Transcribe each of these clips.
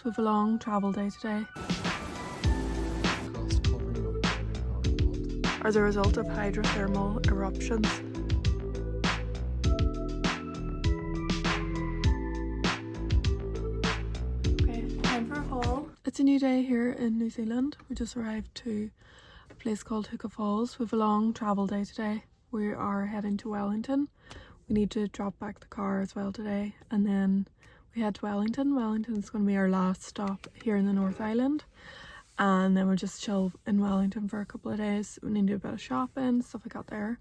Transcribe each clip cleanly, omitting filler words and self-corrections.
We've a long travel day today. As a result of hydrothermal eruptions. Okay, time for a haul. It's a new day here in New Zealand. We just arrived to a place called Huka Falls. We've a long travel day today. We are heading to Wellington. We need to drop back the car as well today, and then we head to Wellington. Wellington is going to be our last stop here in the North Island, and then we'll just chill in Wellington for a couple of days. We need to do a bit of shopping, stuff like that there,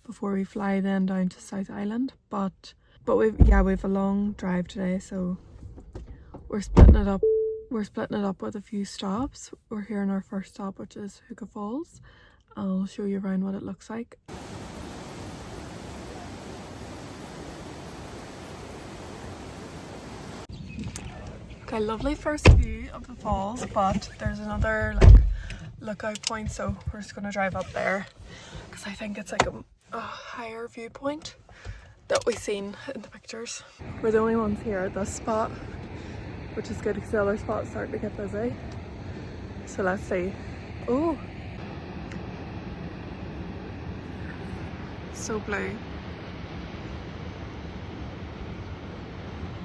before we fly then down to South Island. But we've a long drive today, so we're splitting it up. We're splitting it up with a few stops. We're here in our first stop, which is Huka Falls. I'll show you around what it looks like. Okay, lovely first view of the falls, but there's another lookout point, so we're just gonna drive up there because I think it's like a higher viewpoint that we've seen in the pictures. We're the only ones here at this spot, which is good because the other spots start to get busy. So let's see. Oh, so blue.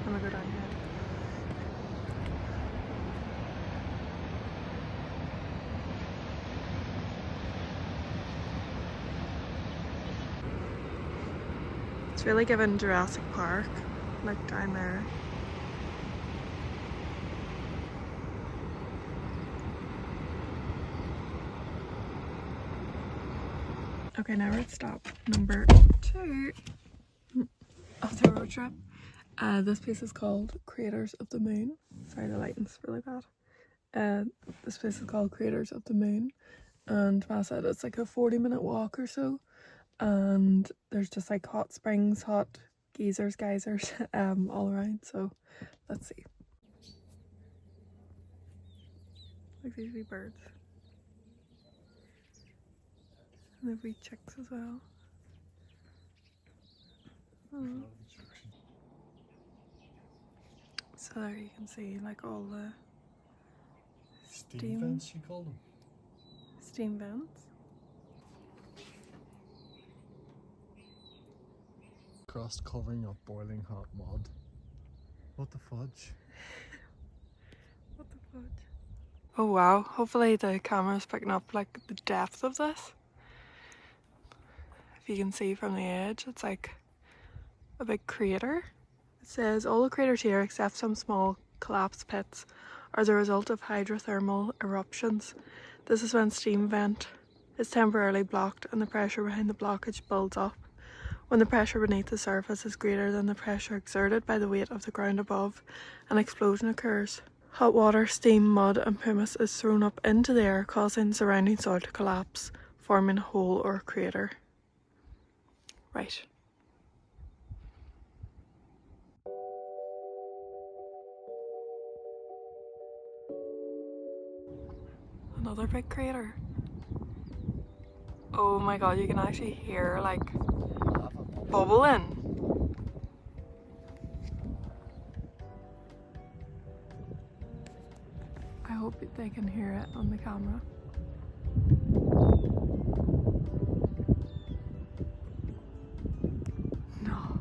I'm gonna go down here. It's really giving Jurassic Park, like down there. Okay, now we're at stop number 2 of the road trip. This place is called Craters of the Moon. Sorry, the lighting's really bad. This place is called Craters of the Moon, and Matt said it's like a 40-minute walk or so. And there's just like hot springs, hot geysers all around, so let's see. Like these wee birds. And the wee chicks as well. Oh. So there you can see like all the steam vents, you call them? Steam vents. Crust covering up boiling hot mud. What the fudge? What the fudge? Oh wow, hopefully the camera's picking up like the depth of this. If you can see from the edge, it's like a big crater. It says all the craters here except some small collapsed pits are the result of hydrothermal eruptions. This is when steam vent is temporarily blocked and the pressure behind the blockage builds up. When the pressure beneath the surface is greater than the pressure exerted by the weight of the ground above, an explosion occurs. Hot water, steam, mud and pumice is thrown up into the air, causing surrounding soil to collapse, forming a hole or a crater. Right. Another big crater. Oh my god, you can actually hear like bubbling. I hope they can hear it on the camera. No.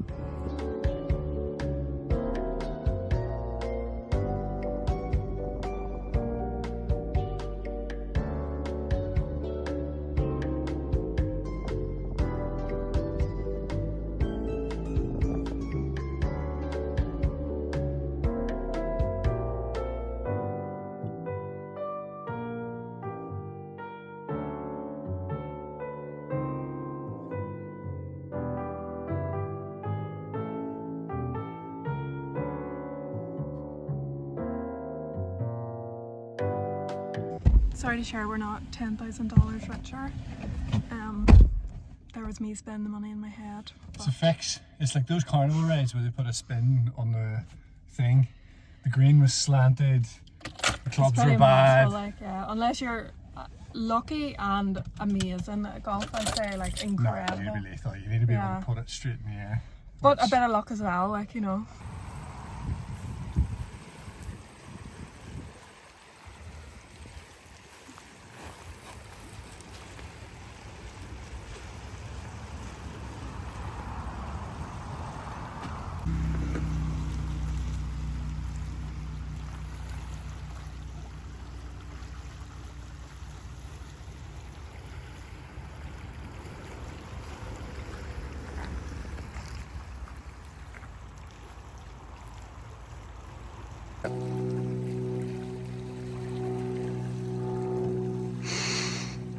Sorry to share, we're not $10,000 richer. There was me spending the money in my head. It's a fix. It's like those carnival rides where they put a spin on the thing. The green was slanted, the clubs were bad. Like, yeah, unless you're lucky and amazing at golf, I'd say, like incredible. No, you'd be lethal. You need to be able to put it straight in the air. But a bit of luck as well, like, you know.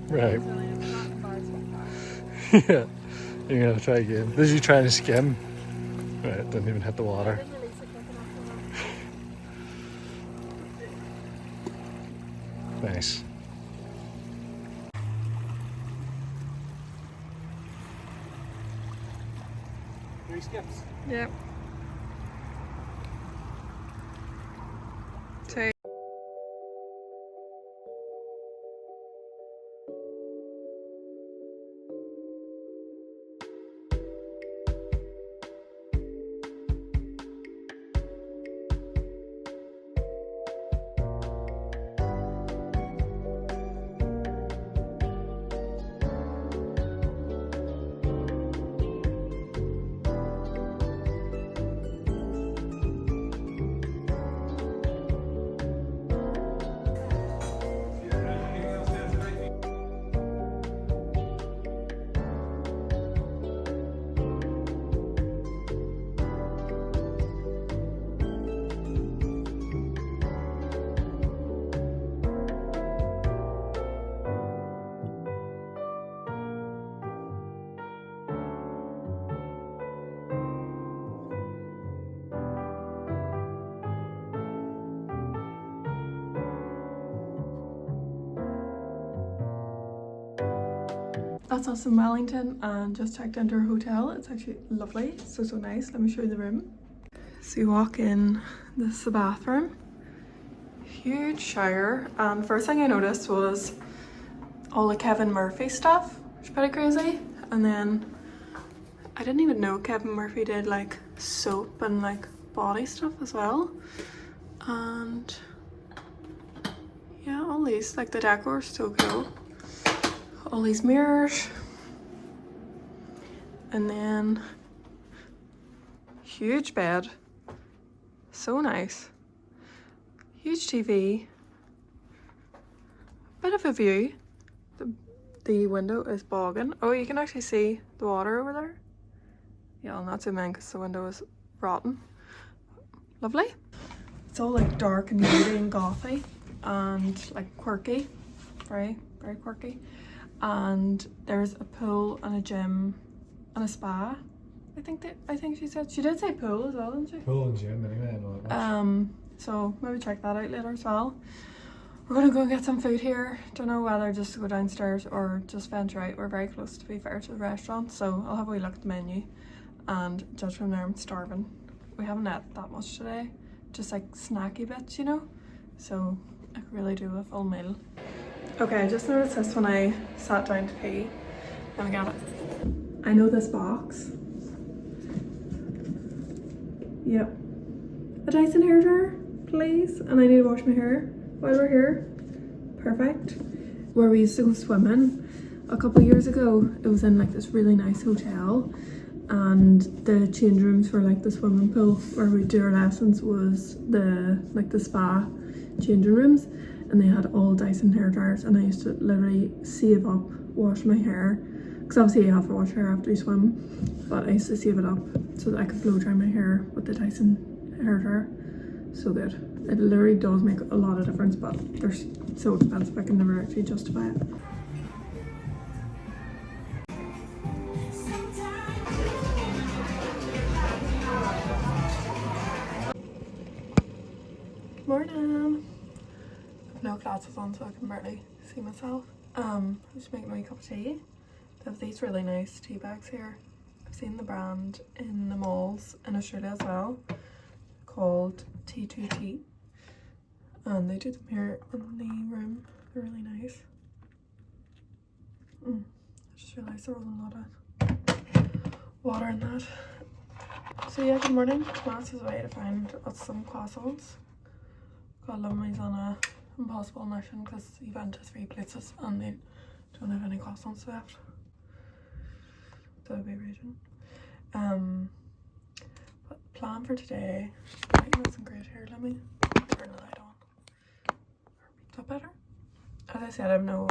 Right. Yeah. You're gonna try again. This is you trying to skim. Right, didn't even hit the water. Nice. 3 skips. Yep. 2. That's us in Wellington and just checked into our hotel. It's actually lovely, so nice. Let me show you the room. So you walk in, this is the bathroom. Huge shower, and first thing I noticed was all the Kevin Murphy stuff, which is pretty crazy. And then I didn't even know Kevin Murphy did like soap and like body stuff as well. And yeah, all these, like the decor is so cool. All these mirrors, and then huge bed, so nice, huge TV, bit of a view. The window is bogging. Oh, you can actually see the water over there. Yeah, I'll not zoom in because the window is rotten. Lovely. It's all like dark and moody and gothy and like quirky, very quirky. And there's a pool and a gym and a spa. I think she said, she did say pool as well, didn't she? Pool and gym anyway, I know that much. So maybe check that out later as well. We're gonna go and get some food here. Don't know whether just to go downstairs or just venture out. We're very close, to be fair, to the restaurant, so I'll have a wee look at the menu and judge from there. I'm starving. We haven't ate that much today, just like snacky bits, you know, so I could really do a full meal. Okay, I just noticed this when I sat down to pee. Let me get it. I know this box. Yep. A Dyson hairdryer, please. And I need to wash my hair while we're here. Perfect. Where we used to go swimming a couple of years ago, it was in like this really nice hotel, and the change rooms for like the swimming pool where we do our lessons was the spa changing rooms. And they had all Dyson hair dryers, and I used to literally save up, wash my hair, because obviously you have to wash your hair after you swim, but I used to save it up so that I could blow dry my hair with the Dyson hair dryer. So good. It literally does make a lot of difference, but they're so expensive I can never actually justify it. Morning. No glasses on, so I can barely see myself. I'm just making a wee cup of tea. They have these really nice tea bags here. I've seen the brand in the malls in Australia as well, called Pt.2 tea, and they do them here in the room. They're really nice. I just realised there wasn't a lot of water in that. So yeah, good morning. Matt's is away to find us some croissants. Got Lumley's on a impossible mission because he went to 3 places and they don't have any croissants left. That would be region. But the plan for today, lighting isn't great here. Let me turn the light on. Is that better? As I said, I have no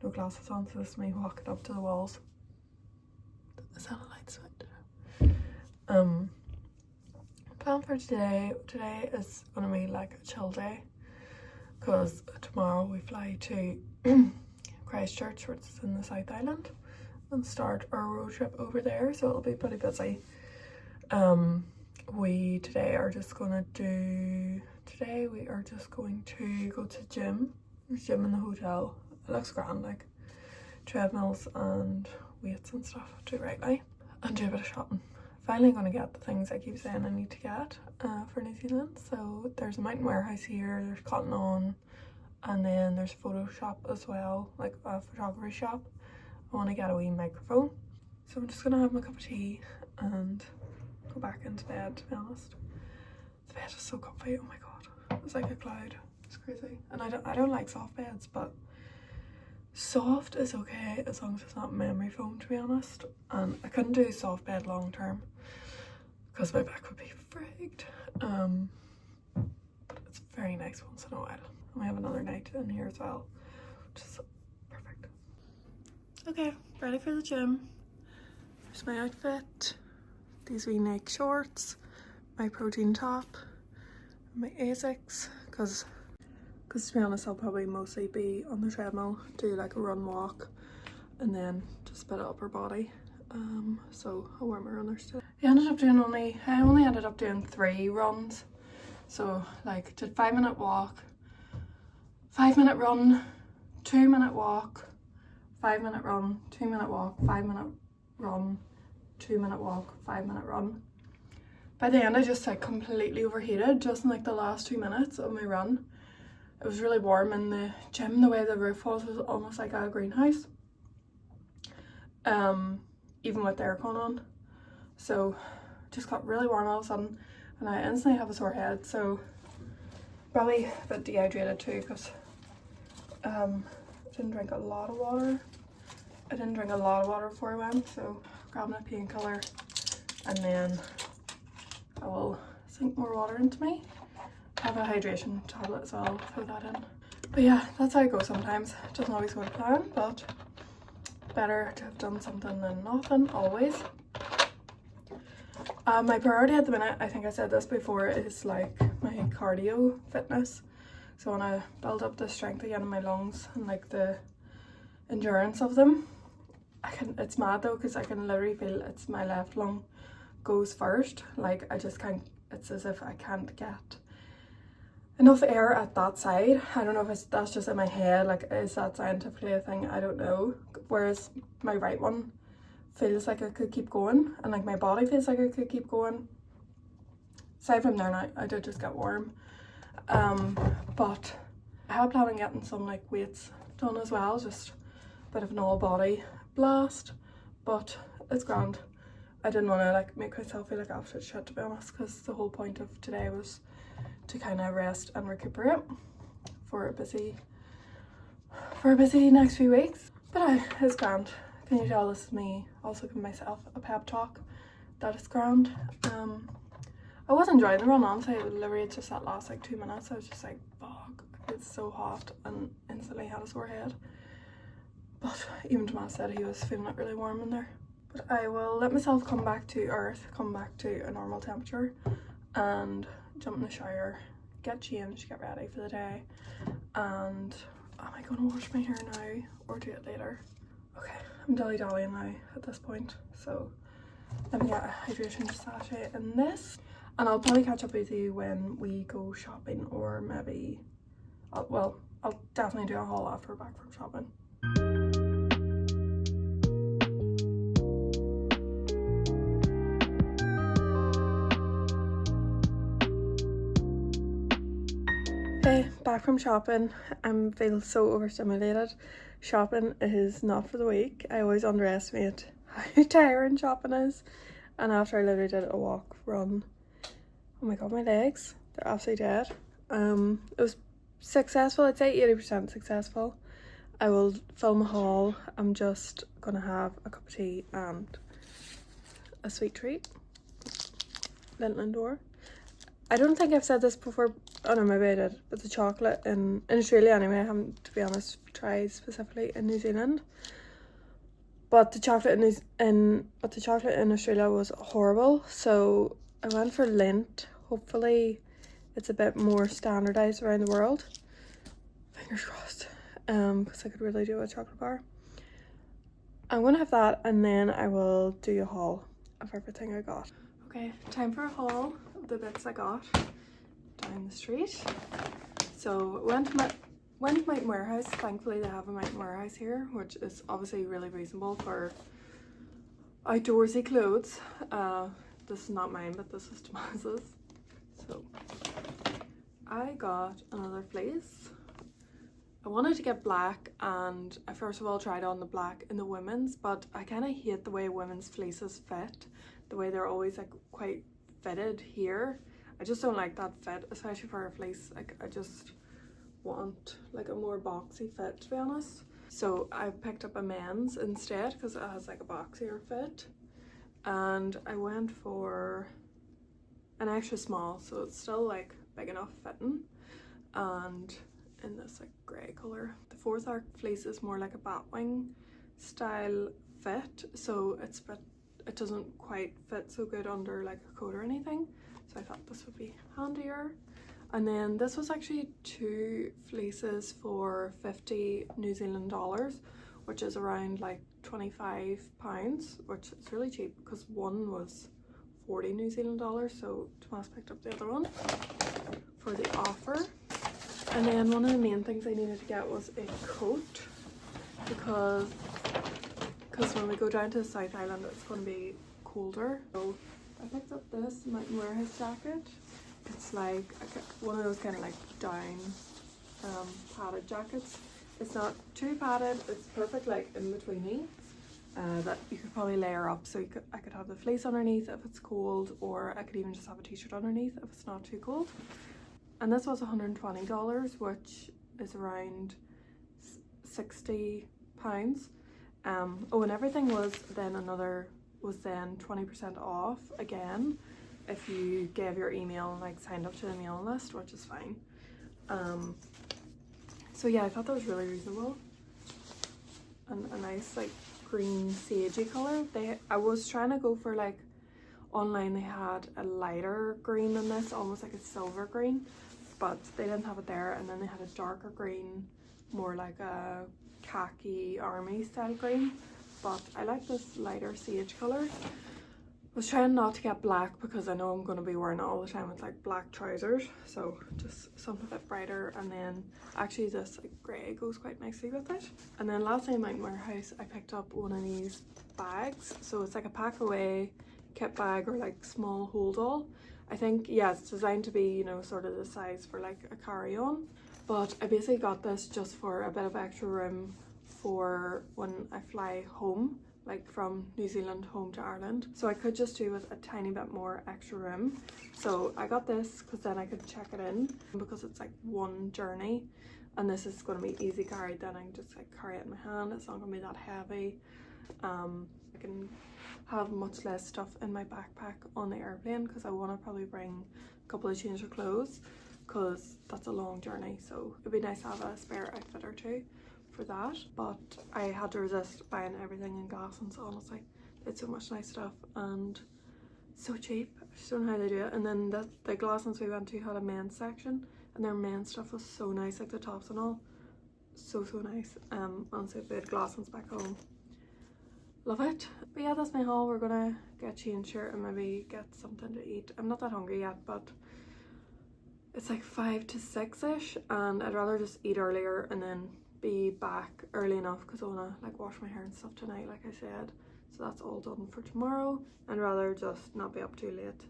glasses on, so this is me walking up to the walls. Is that a light switch? Plan for today is going to be like a chill day because tomorrow we fly to Christchurch, which is in the South Island, and start our road trip over there, so it'll be pretty busy. We are just going to go to the gym. There's a gym in the hotel. It looks grand, like treadmills and weights and stuff to do right now, and do a bit of shopping. Finally going to get the things I keep saying I need to get for New Zealand. So there's a mountain warehouse here, there's Cotton On, and then there's a photo shop as well, like a photography shop. I want to get a wee microphone, so I'm just gonna have my cup of tea and go back into bed, to be honest. The bed is so comfy, oh my god, it's like a cloud, it's crazy. And I don't like soft beds, but soft is okay as long as it's not memory foam, to be honest. And I couldn't do a soft bed long term because my back would be frigged. But it's very nice once in a while. And we have another night in here as well, which is perfect. Okay, ready for the gym. Here's my outfit. These wee Nike shorts, my protein top, my Asics, because to be honest I'll probably mostly be on the treadmill, do like a run walk and then just a bit of upper body. So I'll wear my runners today. I only ended up doing 3 runs. So like did 5-minute walk, 5-minute run, 2-minute walk, 5-minute run, 2-minute walk, 5-minute run, 2-minute walk, 5-minute run. By the end I just like completely overheated just in like the last 2 minutes of my run. It was really warm in the gym. The way the roof was almost like a greenhouse, even with the aircon on. So just got really warm all of a sudden and I instantly have a sore head, so probably a bit dehydrated too because I didn't drink a lot of water. Before I went, so grabbing a painkiller and then I will sink more water into me. I have a hydration tablet as well, throw that in. But yeah, that's how it goes sometimes. It doesn't always go to plan, but better to have done something than nothing, always. My priority at the minute, I think I said this before, is like my cardio fitness. So I want to build up the strength again in my lungs and like the endurance of them. It's mad though, because I can literally feel it's my left lung goes first. Like I just can't, it's as if I can't get enough air at that side. I don't know if that's just in my head, like is that scientifically a thing? I don't know. Whereas my right one feels like it could keep going and like my body feels like it could keep going. Aside from there now, I did just get warm. But I had planned on getting some like weights done as well, just a bit of an all body blast, but it's grand. I didn't want to like make myself feel like absolute shit, to be honest, because the whole point of today was to kind of rest and recuperate for a busy next few weeks. But it's grand. Can you tell this is me also giving myself a pep talk that it's grand. I was enjoying the run, honestly. Literally just that last like 2 minutes I was just like, fuck, it's so hot, and instantly had a sore head. But even Tomas said he was feeling it really warm in there. But I will let myself come back to earth, come back to a normal temperature, and jump in the shower, get changed, get ready for the day. And am I going to wash my hair now or do it later? Okay, I'm dilly-dallying now at this point, so let me get a hydration sachet in this, and I'll probably catch up with you when we go shopping, or maybe I'll definitely do a haul after we're back from shopping. Okay, back from shopping. I feel so overstimulated. Shopping is not for the weak. I always underestimate how tiring shopping is. And after I literally did a walk, run, oh my god, my legs, they're absolutely dead. It was successful. I'd say 80% successful. I will film a haul. I'm just gonna have a cup of tea and a sweet treat. Linton door. I don't think I've said this before. Oh no, maybe I did. But the chocolate in Australia anyway, I haven't, to be honest, tried specifically in New Zealand. But the chocolate in Australia was horrible. So I went for Lindt hopefully it's a bit more standardized around the world. Fingers crossed. Because I could really do a chocolate bar. I'm gonna have that, and then I will do a haul of everything I got. Okay, time for a haul of the bits I got down the street. So went to Mountain Warehouse. Thankfully they have a Mountain Warehouse here, which is obviously really reasonable for outdoorsy clothes. This is not mine, but this is Tomas's. So I got another fleece. I wanted to get black, and I first of all tried on the black in the women's, but I kind of hate the way women's fleeces fit, the way they're always like quite fitted here. I just don't like that fit, especially for a fleece. Like I just want like a more boxy fit, to be honest. So I picked up a men's instead because it has like a boxier fit, and I went for an extra small, so it's still like big enough fitting, and in this like grey colour. The 4th arc fleece is more like a batwing style fit, so it doesn't quite fit so good under like a coat or anything, so I thought this would be handier. And then this was actually 2 fleeces for 50 New Zealand dollars, which is around like £25, which is really cheap because one was 40 New Zealand dollars, so Tomas picked up the other one for the offer. And then one of the main things I needed to get was a coat, because when we go down to the South Island it's going to be colder. So I picked up this Mountain Warehouse jacket. It's like one of those kind of like down padded jackets. It's not too padded, it's perfect like in betweeny, that you could probably layer up, so I could have the fleece underneath if it's cold, or I could even just have a t-shirt underneath if it's not too cold. And this was $120, which is around £60. Oh, and everything was then 20% off again if you gave your email and like signed up to the mailing list, which is fine. So yeah, I thought that was really reasonable, and a nice like green sagey color. I was trying to go for like, online they had a lighter green than this, almost like a silver green, but they didn't have it there. And then they had a darker green, more like a khaki army style green, but I like this lighter sage color. I was trying not to get black because I know I'm going to be wearing it all the time with like black trousers, so just something a bit brighter. And then actually this like grey goes quite nicely with it. And then last night in Mountain Warehouse I picked up one of these bags, so it's like a pack away kit bag or like small hold all. I think, yeah, it's designed to be, you know, sort of the size for like a carry-on, but I basically got this just for a bit of extra room for when I fly home, like from New Zealand home to Ireland. So I could just do with a tiny bit more extra room. So I got this because then I could check it in, because it's like one journey, and this is going to be easy carried. Then I can just like carry it in my hand. It's not going to be that heavy. I can have much less stuff in my backpack on the airplane, because I want to probably bring a couple of changes of clothes, because that's a long journey, so it'd be nice to have a spare outfit or two for that. But I had to resist buying everything in Glassons, honestly. It's so much nice stuff and so cheap. I just don't know how they do it. And then the Glassons we went to had a men's section, and their men's stuff was so nice, like the tops and all, so nice. Honestly, if we had Glassons back home, love it. But yeah, that's my haul. We're gonna get changed here and maybe get something to eat. I'm not that hungry yet, but it's like 5 to 6ish, and I'd rather just eat earlier and then be back early enough, because I want to like wash my hair and stuff tonight, like I said, so that's all done for tomorrow, and rather just not be up too late.